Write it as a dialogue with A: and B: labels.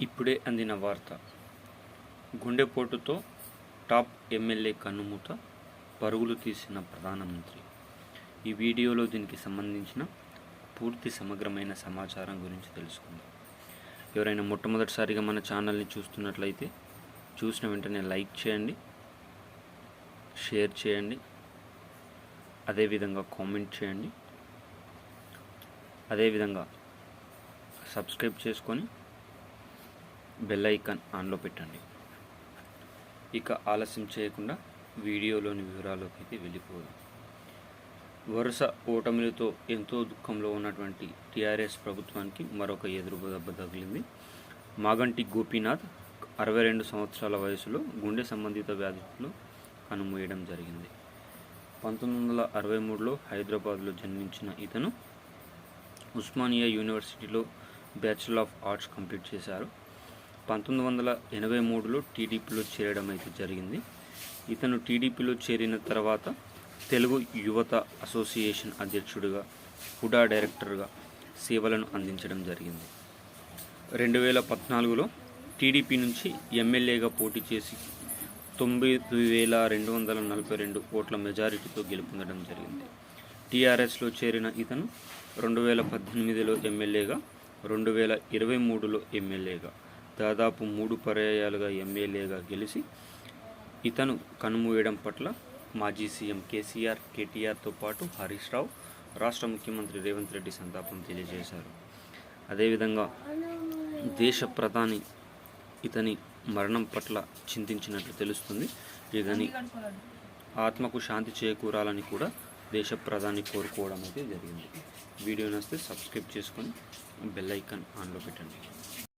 A: ఇప్పుడే అందిన వార్త. గుండెపోటుతో టాప్ ఎమ్మెల్యే కన్నుమూత, పరుగులు తీసిన ప్రధానమంత్రి. ఈ వీడియోలో దీనికి సంబంధించిన పూర్తి సమగ్రమైన సమాచారం గురించి తెలుసుకుందాం. ఎవరైనా మొట్టమొదటిసారిగా మన ఛానల్ని చూస్తున్నట్లయితే చూసిన వెంటనే లైక్ చేయండి, షేర్ చేయండి, అదేవిధంగా కామెంట్ చేయండి, అదేవిధంగా సబ్స్క్రైబ్ చేసుకొని బెల్ ఐకాన్ ఆన్లో పెట్టండి. ఇక ఆలస్యం చేయకుండా వీడియోలోని వివరాల్లోకి అయితే వెళ్ళిపోదాం. వరుస ఓటమిలతో ఎంతో దుఃఖంలో ఉన్నటువంటి టీఆర్ఎస్ ప్రభుత్వానికి మరొక ఎదురు దెబ్బ తగిలింది. మాగంటి గోపీనాథ్ 62 సంవత్సరాల వయసులో గుండె సంబంధిత వ్యాధులు కనుమూయడం జరిగింది. 1963లో హైదరాబాద్లో జన్మించిన ఇతను ఉస్మానియా యూనివర్సిటీలో బ్యాచిలర్ ఆఫ్ ఆర్ట్స్ కంప్లీట్ చేశారు. 1983లో టీడీపీలో చేరడం అయితే జరిగింది. ఇతను టీడీపీలో చేరిన తర్వాత తెలుగు యువత అసోసియేషన్ అధ్యక్షుడిగా, హుడా డైరెక్టర్గా సేవలను అందించడం జరిగింది. 2014లో టీడీపీ నుంచి ఎమ్మెల్యేగా పోటీ చేసి 90,242 ఓట్ల మెజారిటీతో గెలుపొందడం జరిగింది. టీఆర్ఎస్లో చేరిన ఇతను 2018లో ఎమ్మెల్యేగా, 2023లో ఎమ్మెల్యేగా, దాదాపు 3 పర్యాయాలుగా ఎమ్మెల్యేగా గెలిచి ఇతను కనుమూయడం పట్ల మాజీ సీఎం కేసీఆర్, కేటీఆర్తో పాటు హరీష్ రావు, రాష్ట్ర ముఖ్యమంత్రి రేవంత్ రెడ్డి సంతాపం తెలియజేశారు. అదేవిధంగా దేశ ప్రధాని ఇతని మరణం పట్ల చింతించినట్లు తెలుస్తుంది. ఇతని ఆత్మకు శాంతి చేకూరాలని కూడా దేశ ప్రధాని కోరుకోవడం అయితే జరిగింది. వీడియో నచ్చితే సబ్స్క్రైబ్ చేసుకొని బెల్ ఐకాన్ ఆన్లో పెట్టండి.